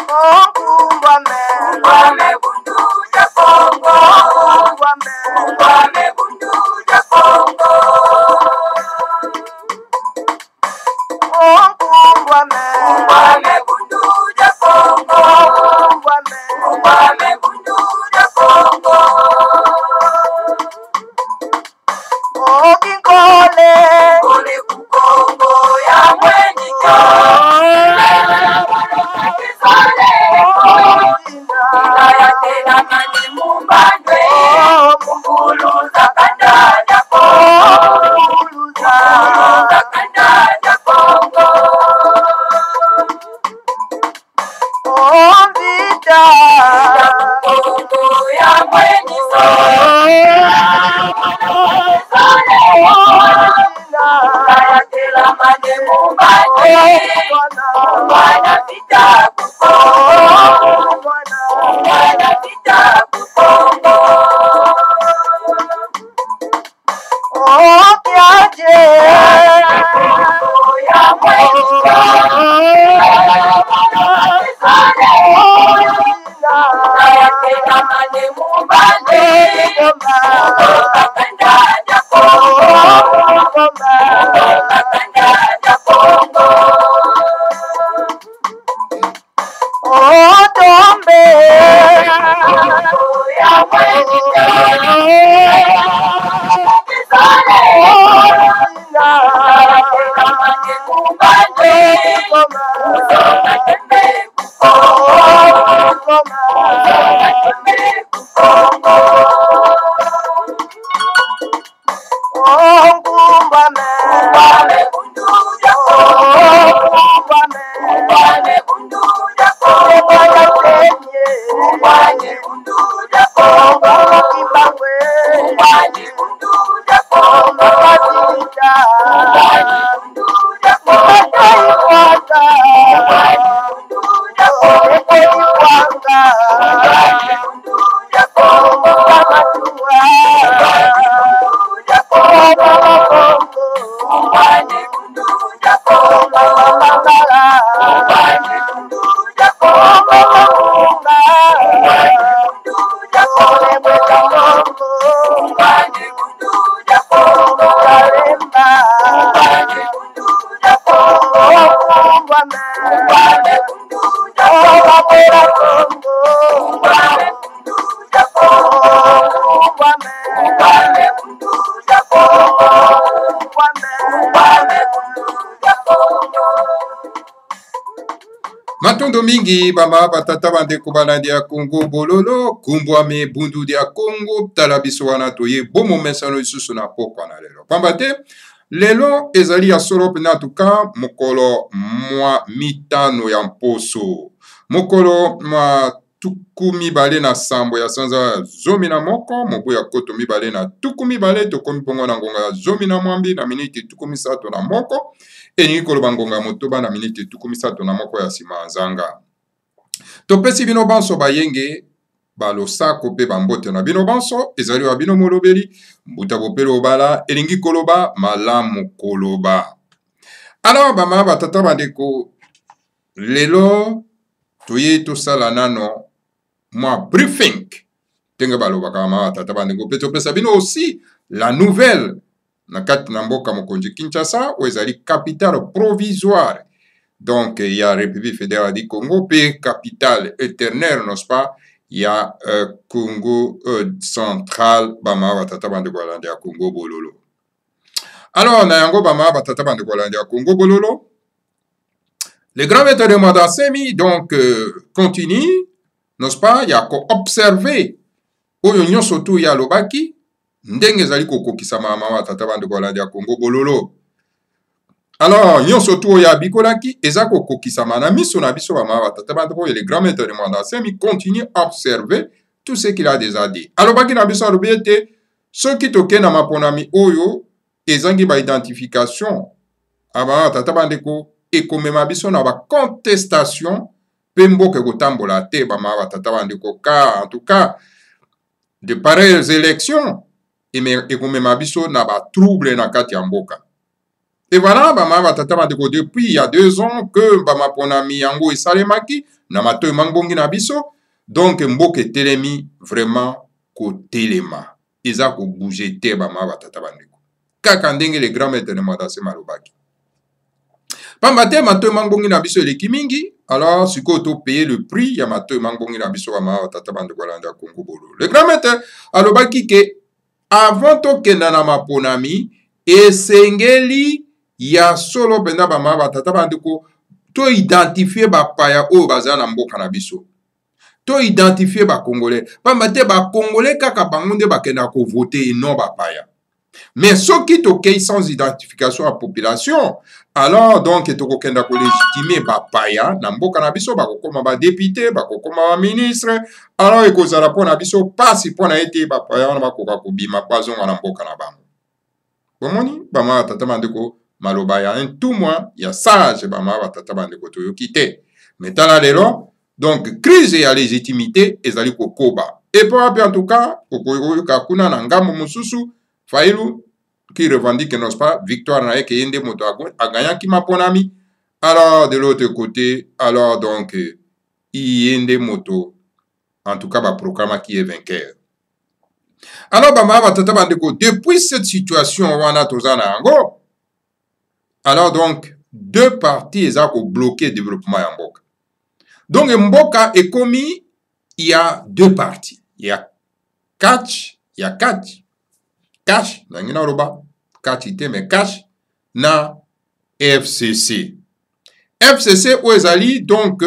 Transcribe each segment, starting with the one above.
Kumbame bundu ja Kongo. Kumbame bundu ja Kongo. Kumbame bundu ja Kongo. Kumbame bundu ja Kongo. Kole kukongo ya mwenye ya tena mani mumbandwe mukuluza kandanya Kongo Vita kukongo ya mwenye ya tena mani mumbandwe mwana vita kukongo mwana vita kukongo kiaje ya mwenye ya tena mani mumbandwe kakandanya Kongo Tombe ya mwenye Matondo mingi bama batata bandeko balandi ya Congo bololo kumbwame bundu dia Congo tala biso wana toye bomo mesano isusu na pokwa na lelo pamba te lelo ezali ya solo pena tuka mokolo mwa mitano ya mposo mokolo mwa tuku mibale na sambo ya sanza zomi na moko mobu ya koto mibale na tuku mibale tokomi pongo na ngonga zomi na mwambi na miniti tuku misato na moko eningi koloba ngonga motoba na miniti tuku misato na moko ya sima nzanga topesi bino banso bayenge balosako pe bambote na bino banso ezali wa bino molobeli mbuta bopele obala elingi koloba malamu koloba alors bama batata bandeko lelo toye tosala nano mwa briefing tenge balobaka bama batata bandeko pe topesa bino aussi la nouvelle na kati na mboka mokonzi Kinshasa oyo ezali capitale provisoire donc il y a République fédérale du Congo pe capitale éternelle n'est-ce pas il y a Congo central bama batata bandeko balandi ya Congo bololo alors na yango bama batata bandeko balandi ya Congo bololo le grand maître de Madansemi donc continue n'est-ce pas il y a ko observer oyo nyonso tu ya lobaki ndenge ezali kokokisa mama batata bandeko balandi ya Congo bololo alors nyonso tu oyo abikolaki eza kokokisa na miso na biso bama batata bandeko le grand maître de Madansemi continue à observer tout ce qu'il a déjà dit alobaki na biso alobi ete soki tokende na maponami oyo ezangi ba identification aba batata bandeko ekomema biso na ba contestation pe mboka kotambola te bama batata bandeko ka en tout cas de pareilles élections ekomema biso na ba trouble na kati ya mboka Et voilà, bama batata bandeko, depuis il y a 2 ans que bama ponami yango esalemaki na matoyi mangbongi na biso. Donc mboka etelemi vraiment kotelema. Eza ko bouger te bama batata bandeko. Kaka ndenge le grand maître de Mwandase malobaki. Pamba te matoyi mangbongi na biso eleki mingi. Alors sikoyo to payer le prix ya matoyi mangbongi na biso bama batata bandeko alanda Congo bolo. Le grand maître alobaki ke avant tokenda na maponami esengeli ya solo penda bama batata bandeko to identifier bapaya oyo baza na mboka na biso, to identifier bacongolais. Pamba te bacongolais kaka bango nde bakenda kovote non bapaya. Mais soki tokei sans identification ya population, alors donc tokokenda kolégitimer bapaya na mboka na biso, bakokoma badepute, bakokoma baministre, alors ekozala mpo na biso pasi mpo na ete bapaya wana bakoka kobima bazonga na mboka na bango. Bomoni bama batata bandeko maloba ya un tout moins ya sage bama batata bandeko toyoki te. Mais tala lelo donc crise ya légitimité ezali kokoba. Et puis en tout cas okoyoka kuna na ngambo mosusu Fayulu qui revendique n'est-ce pas victoire na yeke yende moto aganyaki maponami. Alors de l'autre côté, alors donc yende moto en tout cas ba proclama qui est vainqueur. Alors bama batata bandeko, depuis cette situation wana tozana yango, alors donc deux parties eza ko bloquer développement ya mboka. Donc mboka ekomi, il y a deux parties. Il y a catch, cash na ngina roba catch ite mais cash na FCC. FCC ou ezali donc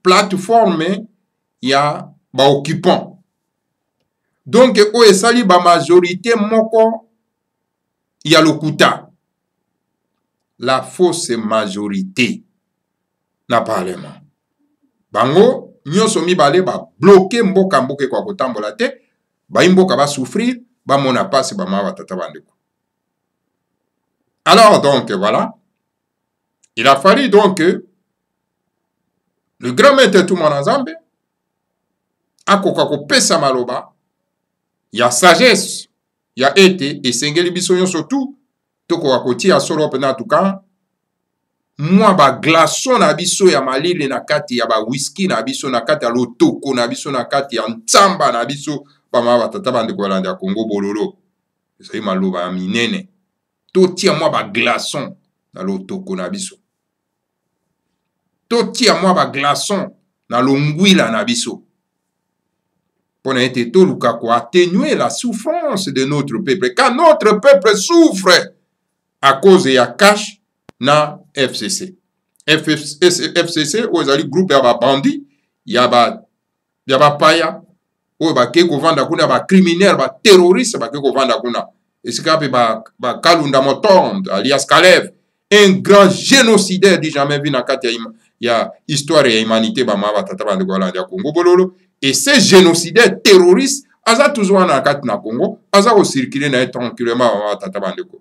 plateforme ya ba occupant. Donc o esali ba majorité moko ya lokuta. La fausse majorité na parlement. Bango nyonso mibale ba bloquer mboka kwa kotambola te, ba mboka ba souffrir, ba mona passe ba ma batata bandeko. Alors donc voilà, il a fallu donc que le grand maître tout mon ensemble akoka ko pesa maloba ya sagesse ya ete esengeli biso nyonso tout toko akoti ya solo pena en tout cas moi ba glaçon na biso ya malile na kati ya ba whisky na biso na kati ya lotoko na biso na kati ya ntsamba na biso ba ma batata bandeko balanda ya Congo bololo ezali maloba ya minene totia moi ba glaçon na lotoko na biso totia moi ba glaçon na longwila na biso pour ete toluka ko atténuer la souffrance de notre peuple car notre peuple souffre à cause ya cash na FCC. FCC ou ezali groupe ya ba bandi ya ba paya ou ba ke ko vanda kuna ba criminel ba terroriste ba ke ko vanda kuna esikape ba Kalunda Motombo alias Kalev, un grand génocidaire dit jamais vu na kati ya histoire ya humanité ba ma batata bande ko ya Congo bololo. Et ces génocidaires terroristes aza toujours na kati na Congo aza ko circuler na tranquillement ba batata bande ko.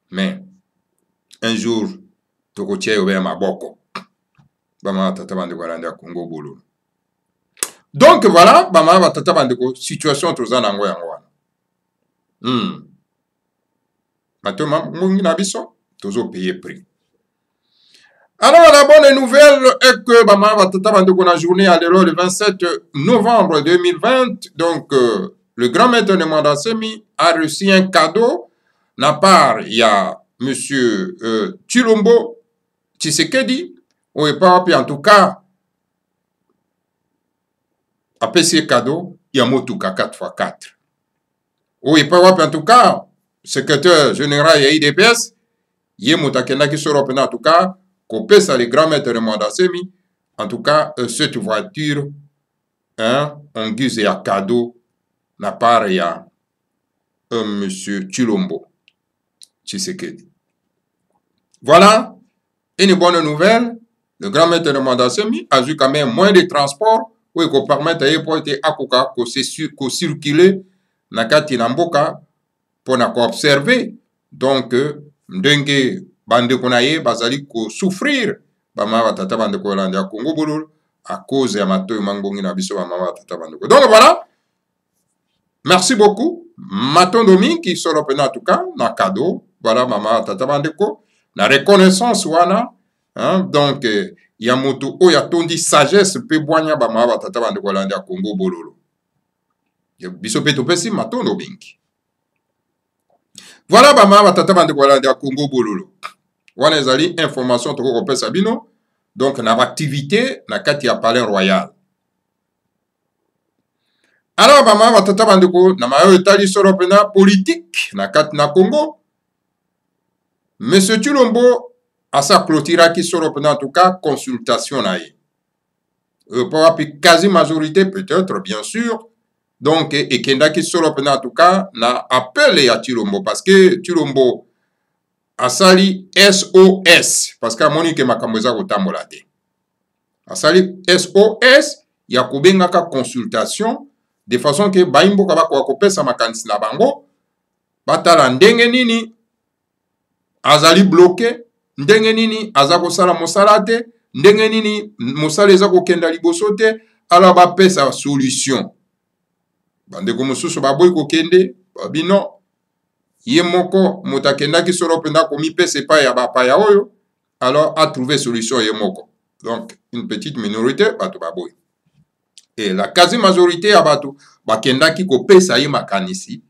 Mais un jour toko tia yo be maboko ba ma batata bande ko ya Congo bololo. Donc voilà ba ma batata bande ko situation tozana ngo yango wana. Maintenant, toujours payer prix. Alors, la bonne nouvelle est que la journée à l'heure le 27 novembre 2020, donc le grand maître de Mwandasemi a reçu un cadeau. Na part, il y a M. Chilombo Tshisekedi, ou pas, en tout cas, après ce cadeau, il y a Motuka 4x4. Ou pas, en tout cas, secrétaire général ya IDPS, yé motakenda qui sera en tout cas, qu'on pèse les grands maîtres de Mwandasemi, en tout cas, cette voiture, hein, en guise à cadeau, n'a pas ya monsieur Chilombo Tshisekedi. Voilà, une bonne nouvelle, le grand maître de Mwandasemi a eu quand même moins de transport, où il peut permettre à l'époque à circuler, na kati na mboka, pour observer donc ndenge bande konaye bazali ko souffrir ba ma batata bande ko landa Congo bololo à cause ya matoyi mangbongi na biso ba ma batata bande ko. Donc voilà, merci beaucoup Maton Domi qui sera en tout cas na cadeau, voilà mama batata bande ko na reconnaissance wana donc ya moto oyo atondi sagesse mpe bwanya bamama batata bandeko balandi ya Congo bololo biso mpe topesi matondo mingi. Voilà bamama batata bandeko balandi ya Congo bololo wana ezali information tokokopesa bino donc na baactivité na kati ya palais royal. Alors bamama batata bandeko na mayo etali solo pena politique na kati na Congo. Monsieur Tshilombo asa clôturaki solo pena en tout cas consultation na ye. Quasi majorité peut-être bien sûr. Donc ekendaki solo pena en tout cas na appel ya Tshilombo parce que Tshilombo asali SOS parce que amoni ke makambo eza kotambola te. Asali SOS ya kobengaka consultation de façon que baimboka bako kopesa makanisi na bango batala ndenge nini azali bloqué, ndenge nini aza kosala mosala te, ndenge nini mosala eza kokenda liboso te, ala bapesa solution. Bandeko mosusu baboyi kokende babino ye moko moto akendaki solo penda komipesa epai ya bapaya oyo alors a trouvé solution ye moko. Donc une petite minorité bato baboyi. Et la quasi majorité ya bato bakendaki kopesa ye makanisi.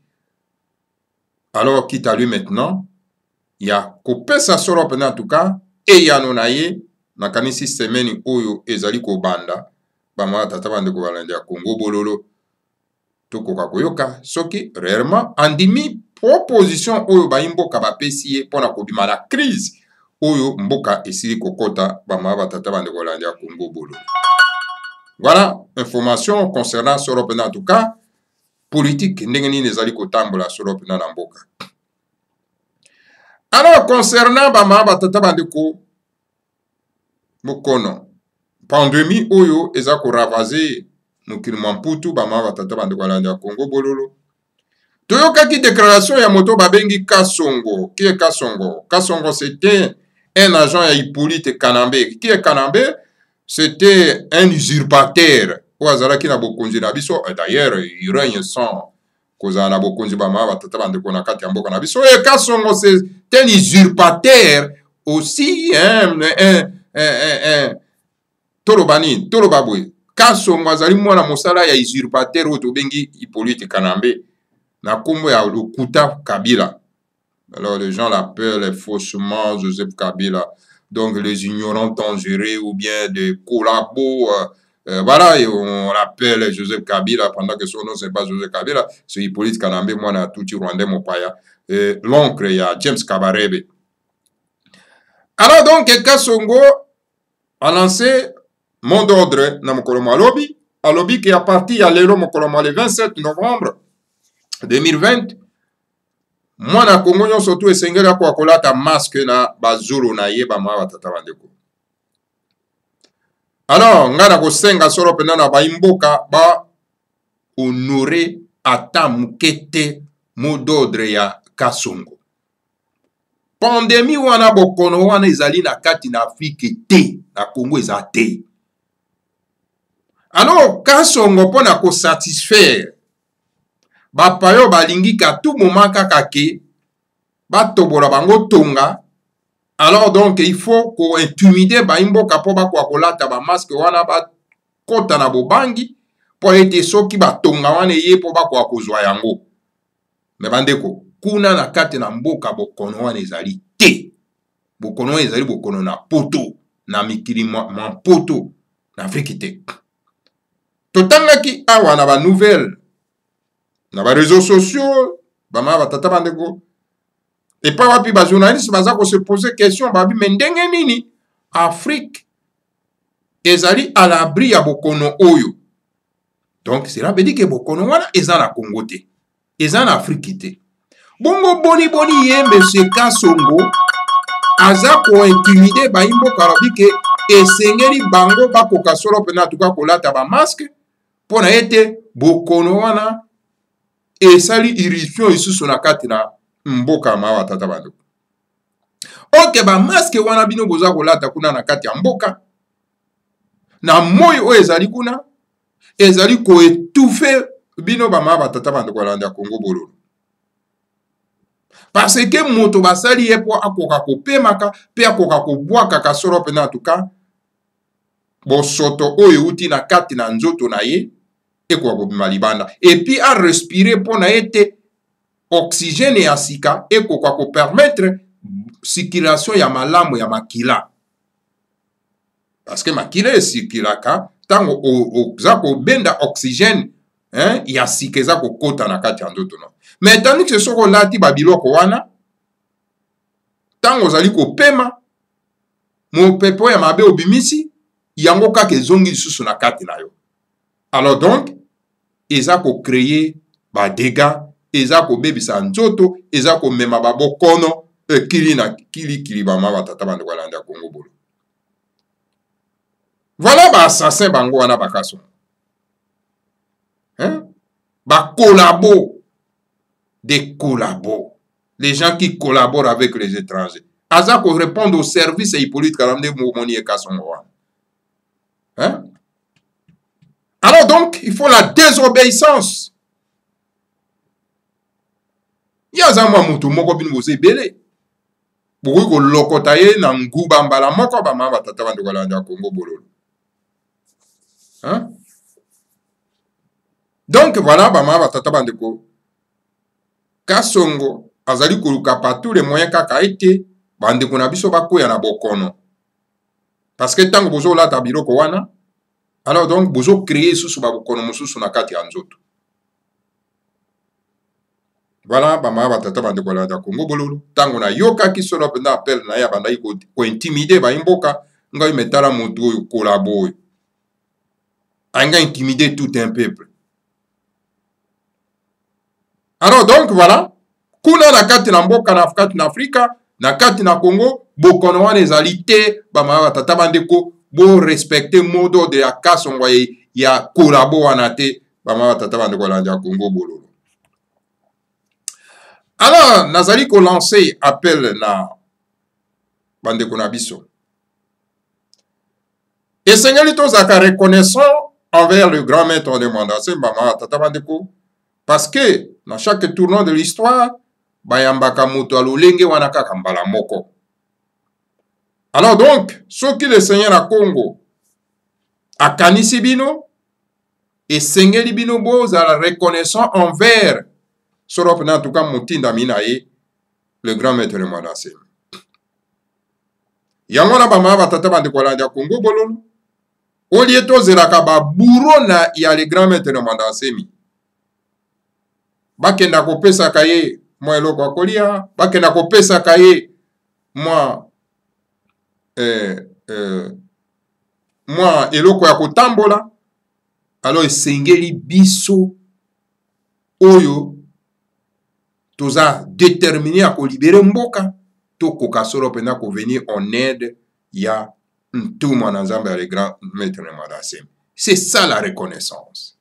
Alors quitte à lui maintenant, il y a kopesa solo pena en tout cas et ya nona ye makanisi semeni oyo ezali ko banda bama tata bandeko balandi ya Congo bololo tokoka koyoka soki réellement andimi proposition oyo baimboka bapesi ye pona kobima la crise oyo mboka esili kokota bama batata bandeko balandi ya Congo bololo. Voilà, information concernant solo pena en tout cas politique ndenge nini ezali kotambola solo pena na mboka. Alors concernant bama batata bandeko mokono pandémie oyo eza ko ravager mokili Mamputu bama batata bandeko balandi ya Congo bololo. Toyokaki déclaration ya moto babengi Kasongo. Qui est Kasongo? Kasongo c'était un agent ya Hippolyte Kanambe. Qui est Kanambe? C'était un usurpateur. Ouazalaki na bokonzi na biso. D'ailleurs, il règne sans kozala na bokonzi bama batata bandeko na kati ya mboka na biso. Et Kasongo c'est un usurpateur aussi Tolobani, Tolobabwe. Kasongo azali mwana mosala ya usurpateur oyo tobengi Hippolyte Kanambe. Na kombo ya Lokuta Kabila. Alors les gens l'appellent faussement Joseph Kabila. Donc les ignorants dangereux ou bien des collabos. Voilà, et on l'appelle Joseph Kabila pendant que son nom c'est pas Joseph Kabila. C'est Hippolyte Kanambe, moi na touti Rwandais Mopaya. L'oncle, il y a James Kabarebe. Alors donc, Kasongo a lancé mot d'ordre dans Mokoloma Lobby. À Lobby qui est parti à l'Elo Mokoloma le 27 novembre 2020. Moi na Congo nyon surtout esengela kwa kolata masque na bazulu na yeba ma batata bandeko. Alors ngana ko senga soro pena na baimboka ba honorer ata mukete mot d'ordre ya Kasongo. Pandémie wana bokono wana ezali na kati na Afrique te, na Congo eza te. Alors Kasongo pona ko satisfaire bapayo balingi ka tout moment kaka ke batobola bango tonga. Alors donc il faut ko intimider baimboka po bakwa kolata ba masque wana ba kota na bobangi po ete soki batonga wana ye po bakwa kozwa yango. Me bandeko kuna na kati na mboka bokono wana ezali te. Bokono ezali bokono na poto na mikili Mamputu na Afrique te. Totangaki awa na ba nouvelle na ba réseaux sociaux bama batata bandeko et pas wapi ba journaliste baza ko se poser question babi mendenge nini Afrique ezali à l'abri ya bokono oyo. Donc cela veut dire que bokono wana eza na Congo te, eza na Afrique te. Bongo boni boni ye monsieur Kasongo aza ko intimider ba imbo karabi ke esengeli bango bakoka solo pena tuka kolata ba masque pona ete bokono wana esali irruption isusu na kati na mboka ma batata bandeko. Ok ba masque wana bino boza kolata kuna na kati ya mboka na moyo oyo ezali kuna ezali ko étouffer bino ba ma batata bandeko balanda Congo bololo. parce que moto basali ye po akoka kopemaka pe akoka kobwakaka solo pena en tout cas bosoto oyo euti na kati na nzoto na ye ekoka kobima libanda epuis arespire mpo na ye te oxygène ya sika ekoka kopermettre circulation ya malamu ya makila parce que makila esikilaka ntango oza kobenda oxygène ya sika eza kokota na kati ya nzoto no mais tandis que soki olati babiloko wana ntango ozali kopema mopepe ya mabe obimisi yango kaka ezongi lisusu na kati na yo alors donc eza kocreye badega eza kobebisa nzoto eza komema babokono ekili na kilikili bama batata bandeko balanda ya Congo bolo voilà baassassin bango wana bakaso bakolabo des collabos les gens qui collaborent avec les étrangers aza ko répondre au service et Hippolyte Kalamde momoni e kasongo wana alors donc il faut la désobéissance yaza mwa mutu moko bino boza ebele bokoki kolokota ye na nguba mbala moko bamama batata bandeko balanda ya Congo bololo donc voilà bamama batata bandeko kasongo azali koluka partout les moyens kaka ete bandeko na biso bakoya na bokono parce que ntango bozolata biloko wana alors donc bozocreye susu babokono mosusu na kati ya nzoto voilà bamama batata bandeko balanda Congo bololo ntango nayokaki solo mpenza appel na ye abandaki kointimide bayimboka ngai metala motu oyo kolabo oyo anga intimider tout un peuple alors donc voilà kuna na kati na mboka na kati na Afrika na kati na Congo bokono wana ezali te bamama batata bandeko bo respecter mot d'ordre ya kasongo ya kolabo wana te bamama batata bandeko balanda ya Congo bololo alors nazali kolancer appel na bandeko na biso esengeli tozalaka reconnaissant envers le grand maître de Mandase bamama batata bandeko parce que dans chaque tournant de l'histoire bayambaka moto alolenge wana kaka mbala moko alors donc soki le seigneur na Congo akanisi bino esengeli bino bozala reconnaissant envers solo pena en tout cas motinda mina ye le grand maître de Mandase yango na bamama batata bandeko balanda ya Congo bololo olie tozelaka baburo na ya le grand maître de Mandase mi bakenda kopesaka ye mwa eloko ya kolia bakenda kopesaka ye mwa eloko ya kotambola alors esengeli biso oyo toza déterminé ya kolibere mboka tokoka solo pena kovenir en aide ya ntumwa na nzambe ya le grand maître de Mandase c'est ça la reconnaissance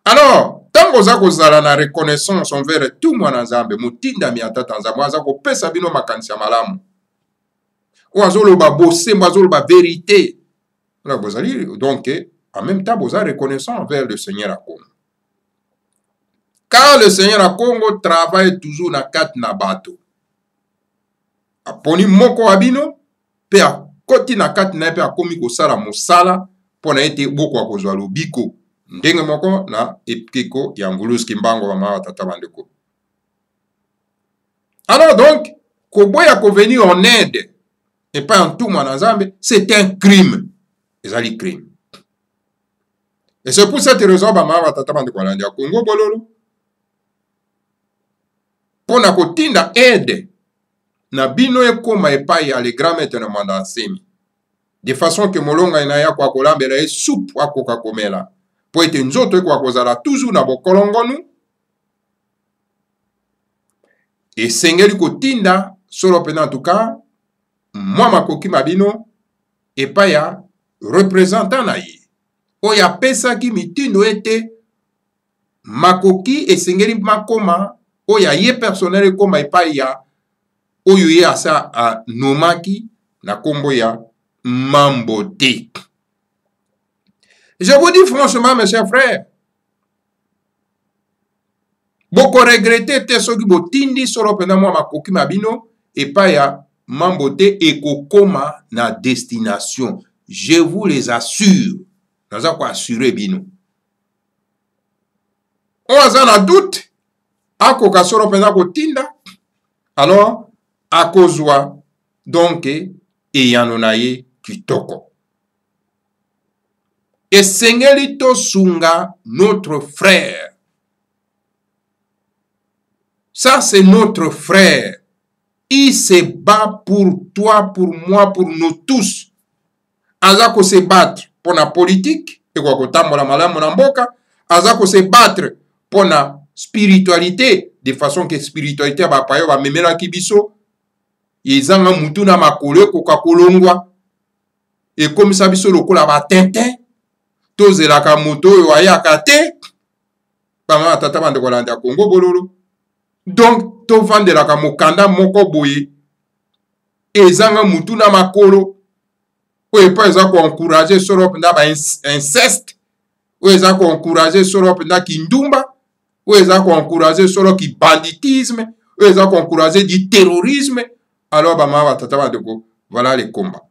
alors ntango oza kozala na reconnaissance envers tout mwana nzambe motindami ya tata nzambe aza kopesa bino makanisi ya malamu oyo azoloba bosembo azoloba vérité bozali donc en même temps boza reconnaissant envers le Seigneur à Congo car le Seigneur à Congo travaille toujours na kati na bato aponi moko wa bino mpe akoti na kati na ye mpe akomi kosala mosala mpo na ete bokoka kozwa lobiko ndenge moko na ekeko ya Nguluski Mbango bamama batata bandeko alors donc koboya kovenir en aide epai ya ntumwa na nzambe c'est un crime ezali crime et c'est pour cette raison bamama batata bandeko balandi ya Congo bololo mpo na kotinda aide na bino ekoma epai ya le grand maître de Mandase de façon que molonga na ya kwa kolambela ye soupe akoka komela po ete nzoto ekoka kozala toujours na bokolongonu esengeli kotinda solo pena en tout cas mwa makoki mabino epai ya représentant na ye oyo apesaki mitindo ete makoki esengeli makoma oyo ye personnel ekoma epai ya oyo ye asa anomaki na kombo ya Mambo te. Je vous dis franchement, mes chers frères, boko regrete te soki botindi solo pena mwa makoki mabino epai ya mambo te ekokoma na destination. Je vous les assure. Naza ko assurer bino. On aza na doute akoka solo pena kotinda alors akozwa donc eyano na ye kitoko. Esengeli tosunga notre frère. Ça, c'est notre frère. Il se bat pour toi, pour moi, pour nous tous. Azako se battre pour la politique, et quoi kotambola malamu na mboka. Azako se battre pour la spiritualité, de façon que spiritualité ba payo ba memela kibiso. Yezanga mutu na makolo koka kolongwa. Et comme ça biso lokola ba tintin. Tozelaka moto yo ayaka te. Bama tata bande kolanda Congo bololo. Donc, to vandelaka mokanda moko boye. Ezanga mutu na makolo. Ou epa eza ko encourager solo penda ba inceste. Ou eza ko encourager solo penda ki ndumba. Ou eza ko encourager solo ki banditisme. Ou eza ko encourager du terrorisme. Alors, bama tata bande ko, voilà les combats.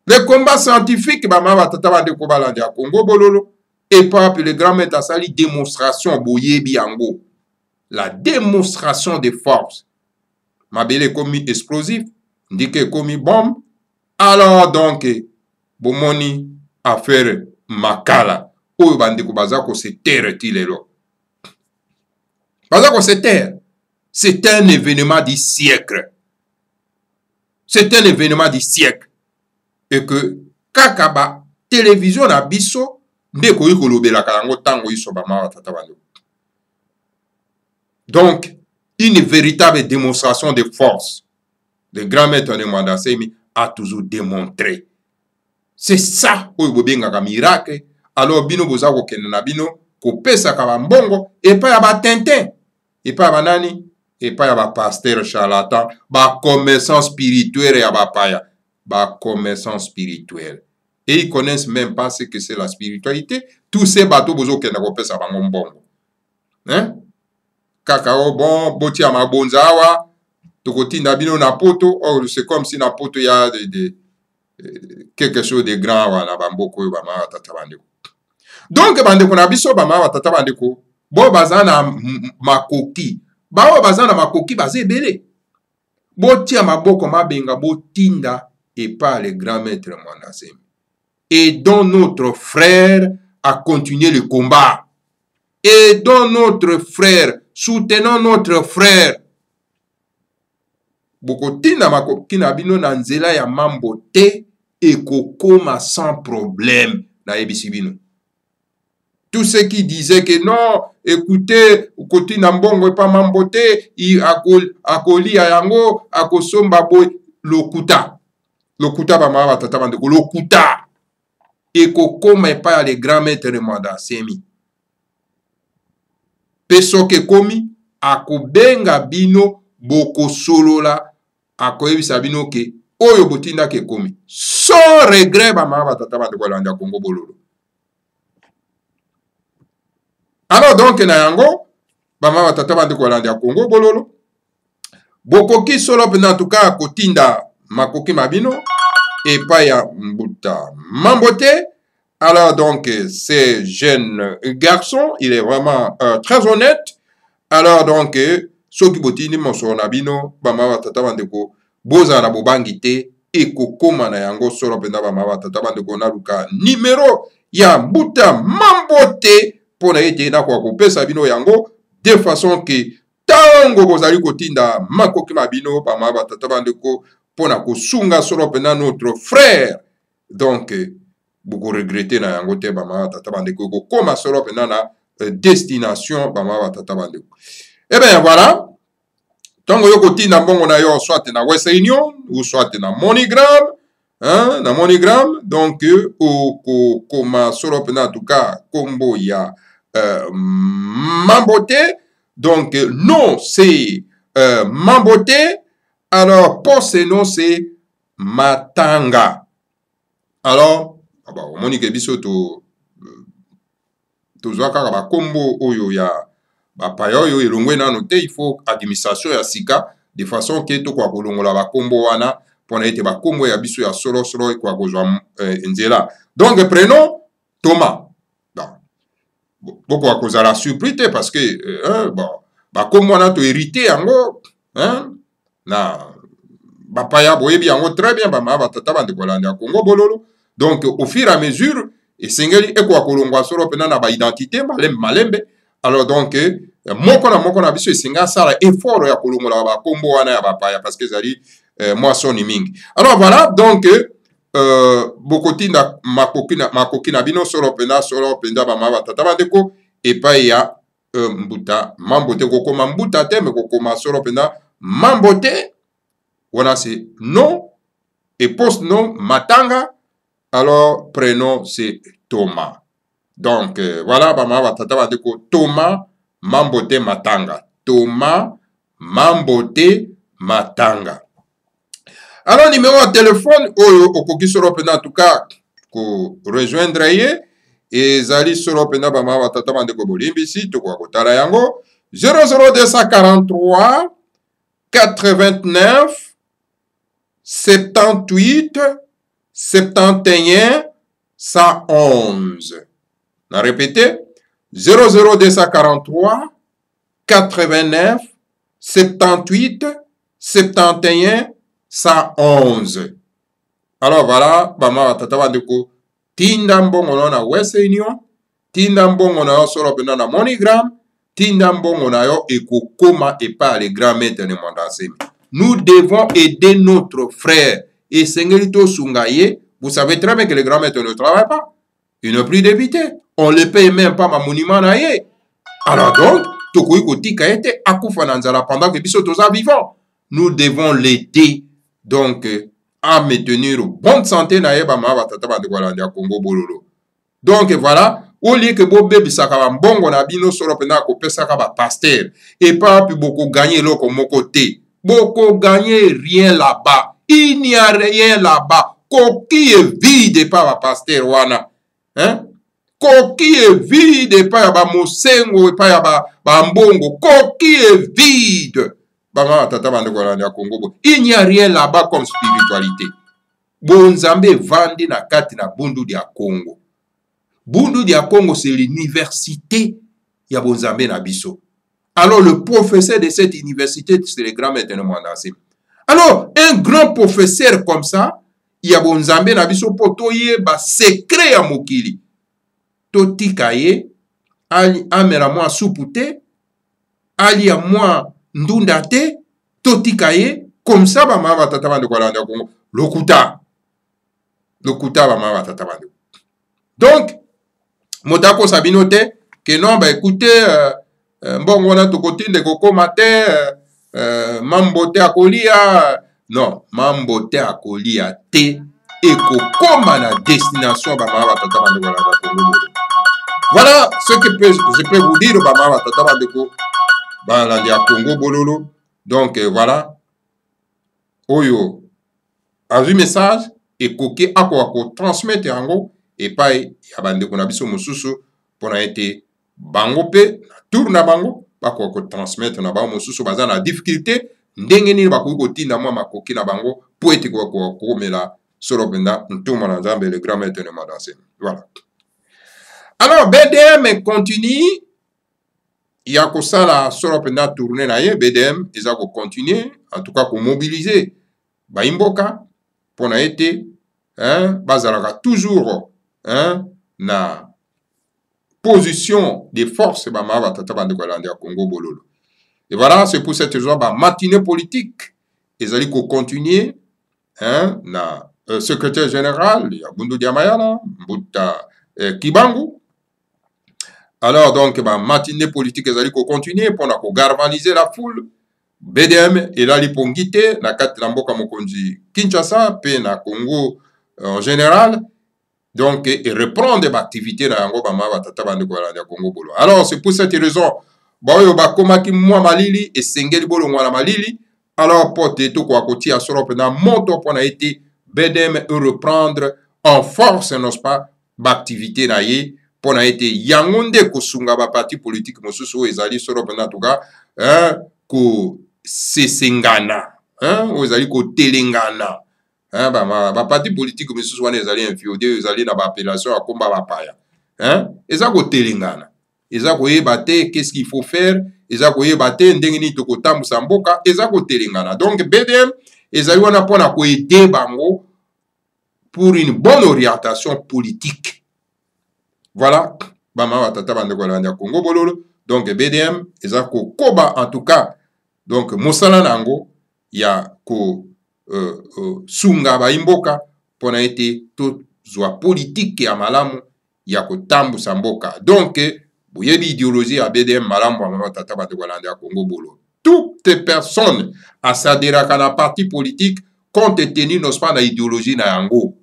Les combats scientifiques, bama tata bande ko balandi ya Congo bololo. Et puis le grand maître a sali démonstration boye biango. La démonstration de force. Mabele commis explosif. Ndike commis bombe. Alors donc, bomoni affaire makala. Oyo bandeko bazako se terre tilelo. Bazako se terre. C'est un événement du siècle. C'est un événement du siècle. Et que kakaba télévision na biso ndeko yikolobela kalango tango iso bama tata bando. Donc, une véritable démonstration de force. Le grand maître de Mwandasemi a toujours démontré. C'est ça, oyo bobengaka miracle. Alors, bino bozako kende na bino, kopesa ka mbongo, et pas ya ba tintin, et pas ya ba nani, et pas ya ba pasteur charlatan, ba commerçant spirituel ya ba paya, ba commerçant spirituel. Et ils connaissent même pas ce que c'est la spiritualité. Tous ces bateaux, bozo kende kopesa bango mbongo. Hein? Kakao bon, boti ya mabonzawa, tokoti nabino na poto, oh, c'est comme si na poto ya quelque chose de grand wana bamboko yo bama tata bandeko. Donc bandeko na biso bama tata bandeko, bo bazana makoki, bao bazana makoki baze ebele. Boti ya maboko mabenga botinda et pas le grand maître Mwandasemi. Et dont notre frère a continué le combat. Et dont notre frère, soutenons notre frère. Bokotina makoki na bino na nzela ya mambo te ekokoma sans problème na yebisi bino. Tous ceux qui disaient que non, écoutez, kotina mbongo pa mambo te, akoli yango, akosomba boy, lokuta. Lokuta ba mama tata bandeko, lokuta. Ekokoma epa le grand maître de Mwandasemi. Peso ke komi, akobenga bino boko solola, akoyebisa bino ke oyo botinda ke komi. Sans regret ba mama tata bandeko landa Congo bololo. Alors donc na yango, ba mama tata bandeko landa Congo bololo. Bokoki solo pena en tout cas kotinda makoki mabino. Et pas ya mbuta mambote. Alors donc, ce jeune garçon, il est vraiment très honnête. Alors donc, ceux qui botini monso nabino, bama tata bandeko, boza na bobangite, eko koma na yango solo penda bama tata bandeko na luka numéro ya mbuta mambote pona ete na kwa kopesa bino yango de façon que tango bozali kotinda makoki mabino bama tata bandeko pona kosunga solo pena notre frère. Donc, beaucoup regretter na yango te bama tata bandeko ko koma solo pena na destination bama tata bandeko. Eh bien voilà. Tango yo kotinda mbongo na yo soit na West Union ou soit na MoneyGram, hein, na MoneyGram. Donc au koma solo pena en tout cas combo ya Mambote. Donc non, c'est Mambote. Alors, pour ce nom, c'est Matanga. Alors, on dit que biso to tozwa kaka bakombo oyo ya bapaya oyo elongwe nano te, il faut administration ya sika de façon ke tokoka kolongola bakombo wana mpona ete bakombo ya biso ya solosolo ekoka kozwa nzela. Donc prenons Thomas. Bokoka kozala surpris te parce que bakombo wana tohérité yango na bapaya boyebi yango très bien, bamama batata bandeko balandi ya Congo bololo. Donc au fur et à mesure esengeli ekoka kolongwa solo mpena na baidentité malembe. Alors donc moko na biso esenga asala effort ya kolongola bakombo wana ya bapaya parce que ezali mwasoni mingi. Alors voilà, donc bokotinda makoki na bino solo mpenza bamama batata bandeko epai ya mbuta mambo te, kokoma mbuta te me kokoma solo mpenza mambo te. Wana c'est nom et post-nom Matanga. Alors prénom c'est Thomas. Donc voilà, bamama batata bandeko, Thomas Mambote Matanga. Thomas Mambote Matanga. Alors numéro de téléphone oyo okoki solo pena en tout cas ko rejoindre ye ezali solo pena bamama batata bandeko bolimbisi tokoka kotala yango 00243 89 78 71 111. On a répété 00243 89 78 71 111. Alors voilà, bama tata bandeko tinda mbongo na Western Union, tinda mbongo na yo solo pena na MoneyGram, tinda mbongo na yo ekokoma epa le grand maître de Mondasemi. Nous devons aider notre frère. Et Sengelito Sungaye, vous savez très bien que les grands maîtres ne travaillent pas. Ils n'ont plus d'évité. On ne les paye même pas ma monument naïe. Alors donc, Tokoiko Tika était Akoufa Nanzala pendant que Bissot est vivant. Nous devons l'aider donc à maintenir bonne santé naïe Bama Batata Bandewalanda Congo Bololo. Donc voilà, au lieu que Bobé Bissaka Mbongo Nabino Soropena Kopesaka pasteur et pas plus beaucoup gagner l'eau comme mon côté. Beaucoup gagner rien là-bas. Il n'y a rien là-bas. Coquille est vide par la pasteur wana. Hein? Coquille est vide par la mosengo et par la mbongo. Coquille est vide. Il n'y a rien là-bas comme spiritualité. Bonzambe vandi na kati na Bundu dia Congo. Bundu dia Congo c'est l'université ya Bonzambe na biso. Alors le professeur de cette université c'est le grand maître de Mondasemi. Alors, un grand professeur comme ça, il y a Bonzambe na biso potoye ba secret ya mokili. Toti kaye, ali amera mwa supute, ali ya mwa ndundate, toti kaye, comme ça ba mama tata bande kwa landa Congo. Lokuta ba mama tata bande. Donc, motako sabinote, que non, bah écoutez, mbongo na tokotinde koko mate, mambote akolia, non, mambote akolia te, ekokoma na destination bamama batata bandeko na Congo. Voilà ce que je peux vous dire bamama batata bandeko balandi ya Congo bololo. Donc voilà, oyo azwi message ekoki akoka transmettre yango epai ya bandeko na biso mosusu pona ete bango pe tour na bango bakoka transmettre na bango mosusu baza na difficulté ndenge nini bakoki kotinda mwa makoki na bango po ete komela solo penda ntuma na Nzambe le grand maître de Mondasemi. Voilà. Alors BDM continue ya kosala solo penda tourner na ye. BDM eza ko continuer en tout cas ko mobiliser baimboka pona ete bazalaka toujours na position de force bama batata bandeko balandi ya Congo bololo. Et voilà, c'est pour cette raison ba matinée politique ezali ko continuer na secrétaire général ya Bundu Diamayala Mbuta Kibangu. Alors donc ba matinée politique ezali ko continuer pour na ko galvaniser la foule. BDM elali pongite na kati na mboka mokonzi Kinshasa pe na Congo en général. Donc, et reprendre l'activité dans le Congo. Alors, c'est pour cette raison, malili et sengeli bolo mwana malili. Alors, porte tout quoi côté à solo pendant monto pour été BDM reprendre en force, n'est-ce pas, l'activité naïe pona ete yango nde kosunga ba parti politique mosusu ezali solo pena tuka ko sesengana ezali ko telengana ba parti politique mosusu wana ezali infidèle ezali na ba appellation ya komba bapaya eza ko telengana eza koyeba te qu'est-ce qu'il faut faire eza koyeba te ndenge nini tokotambusa mboka eza ko telengana. Donc BDM ezali wana pona ko aider bango pour une bonne orientation politique. Voilà, bama tata bande kolanda Congo bololo. Donc BDM eza ko koba en tout cas. Donc mosala nango ya ko sunga ba imboka pona ete to zwa politique ya malamu ya ko tambusa mboka. Donc boyebi idéologie ya BDM malamu bama tata bande kolanda Congo bololo. Toute personne à s'adhérer à la parti politique compte tenu nos pas na idéologie na yango.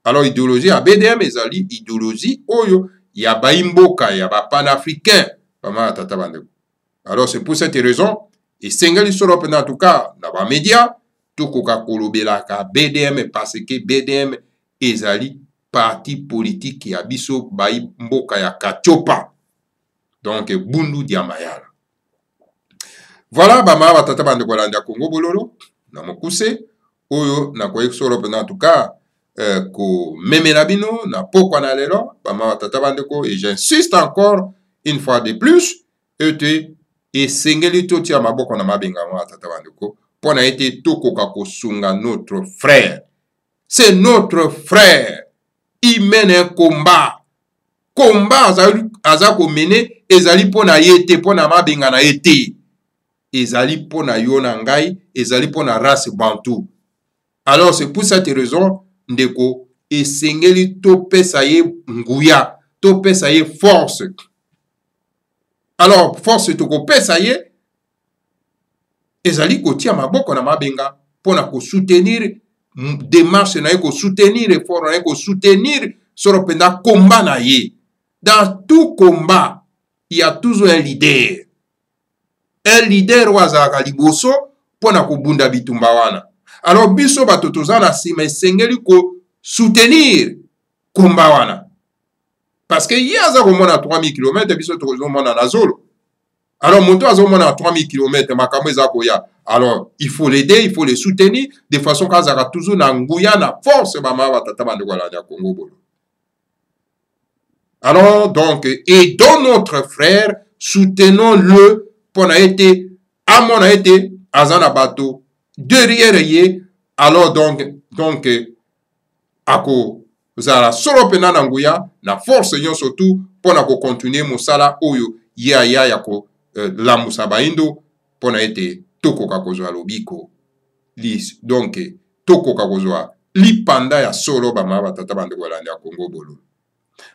Alors idéologie ya BDM ezali idéologie oyo ya baimboka ya ba panafricain. Alors c'est pour cette raison et singali solo en tout cas na ba média tout koka kolobela ka BDM parce que BDM ezali parti politique ya biso baimboka ya Kachopa. Donc Bundu Diamayala. Voilà bama batata bande kolanda Congo bololo na mokuse oyo na koyek solo en tout cas ko memela bino na pokwa na lelo bama batata bande ko et j'insiste encore une fois de plus et sengeli toti ya maboko na mabenga ma batata bande ko pona ete tokoka ko sunga notre frère. C'est notre frère. Il mène un combat. Combat azako mene ezali pona yete pona mabenga na yete. Ezali pona yona ngai, ezali pona race bantou. Alors c'est pour cette raison ndeko esengeli to pesa ye nguya, to pesa ye force. Alors force to ko pesa ye ezali ko tia maboko na mabenga pona ko soutenir démarche na ye ko soutenir effort na ye ko soutenir soro penda combat na ye. Dans tout combat, il y a toujours un leader. Un leader wazaka liboso pona kubunda bitumba wana. Alors biso batotozana sima esengeli ko soutenir komba wana. Parce que y a komona 3000 km biso tozomona na zolo. Alors moto azomona 3000 km makambo ezako ya. Alors il faut l'aider, il faut le soutenir de façon kazaka toujours na nguya na force bama batata bande kwa la Congo bolo. Alors donc aidons notre frère, soutenons-le. Pona été, à mon été, azana bateau, derrière ye, alors donc, ako, zala solo pena nanguya, na force yon surtout, pona ko continuer musala oyo, ya yako, la musaba indo, pona été, toko kakozwa lobiko, lis, donc, toko kakozwa, li panda ya solo bama batata bande walande ya Congo bolo.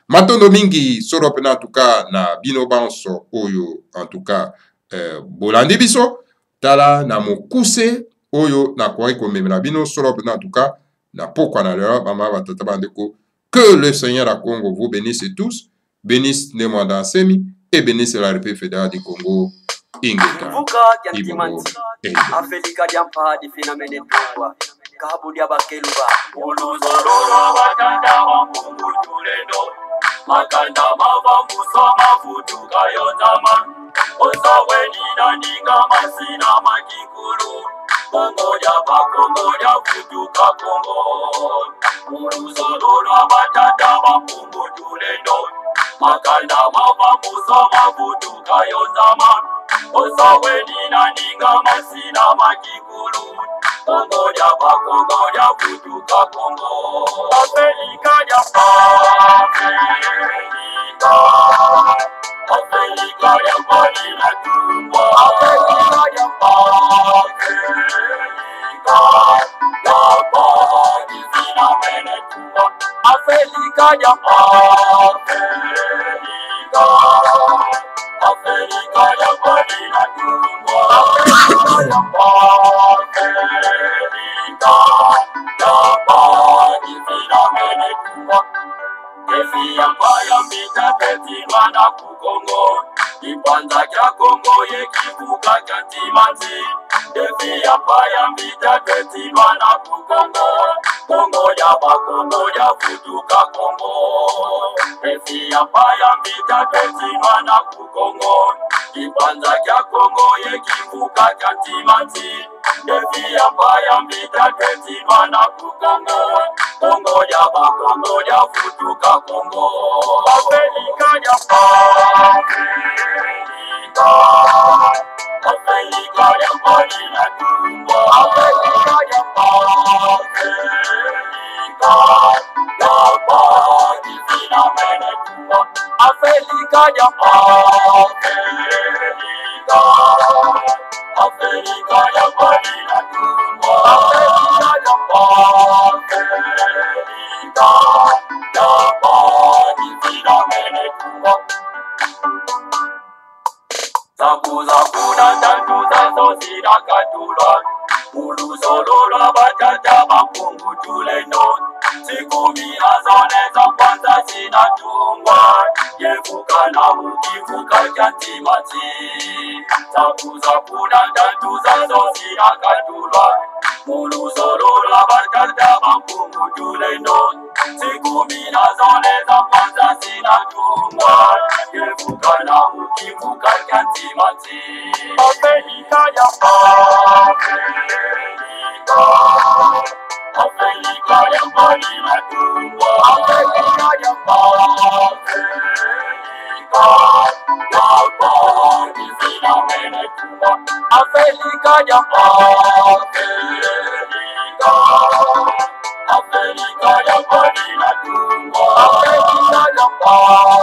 Matondo mingi, solo pena en tout cas, na bino banso oyo, en tout cas, bolandi biso tala na mokuse oyo na kwai komemela bino solo en tout cas na pokwa na lelo mama batata bandeko. Que le Seigneur à Congo vous bénisse tous, bénisse les mois d'Ansemi et bénisse la République fédérale du Congo. Ingeta Ibongo Afrika jampa di phénomène kwa kabudia bakeluba Oluzororo batanda wa Mungu tulendo makanda mava musoma futu kayotama Osawe nina ninga masina makikulu Kongoja pa kongoja futuka Kongo Oluzororo batanda wa Mungu tulendo makanda mava musoma futu kayotama Osawe nina ninga masina makikulu Kongoja pa kongoja futuka Kongo Afrika jampa Afrika jampa nina tumbo Afrika jampa jampa nizina mene tumbo Afrika jampa Afrika jampa nina tumbo Afrika jampa Efi ya mita peti wana kukongo Ipanza kya Kongo ye kibuka kya timanzi Efi ya mita peti wana kukongo Kongo ya ya bakongo ya futuka Kongo. Efi ya paya mbita petima na kukongo. Kipanza kya Kongo ye kivuka kya timanti. Efi ya paya mbita petima na kukongo. Kongo ya bakongo ya futuka Kongo. Afrika ya Afrika ya pali na tumbo. Afrika ya pali na tumbo. Afrika ya Afrika ya pali na tumbo. Afrika ya tumbo. Zakuza kuna ndandu zazo zirakatulwa. Ulusolola batata bakungu tuleno. Sikumi azone za kwanza zinatungwa. Yevuka na mukivuka jantimati. Zakuza kuna ndandu zazo zirakatulwa. Ulusolola batata bakungu tuleno. Sikumi azone za kwanza zinatungwa. Yevuka na mukivuka jantimati. Afrika ya Afrika ya pali na tumbo. Afrika ya pali na tumbo. Afrika ya Afrika ya pali na tumbo. Afrika ya pali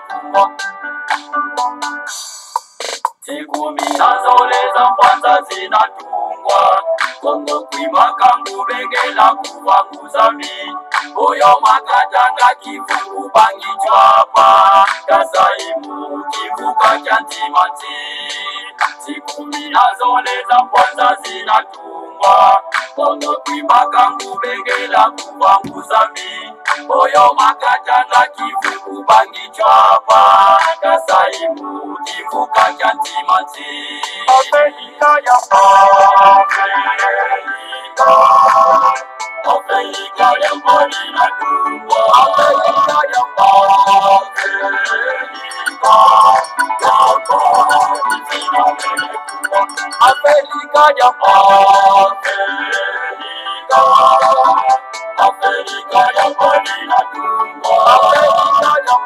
tumbo. Sikumi azole za kwanza zinatungwa. Kongo kwimaka ngubengela kuvanguza mi. Oyo makatanga kivuku bangi chwapa. Kasaimu kivuka chantimanti. Sikumi azole za kwanza zinatungwa. Kongo kwimaka ngubengela kuvanguza mi. Oyo makatanga kivuku bangi chwapa. Kasaimu kivuka chantimanti. Afrika ya Afrika ya pali na tumbo. Afrika ya Afrika ya Afrika ya pali na tumbo. Afrika ya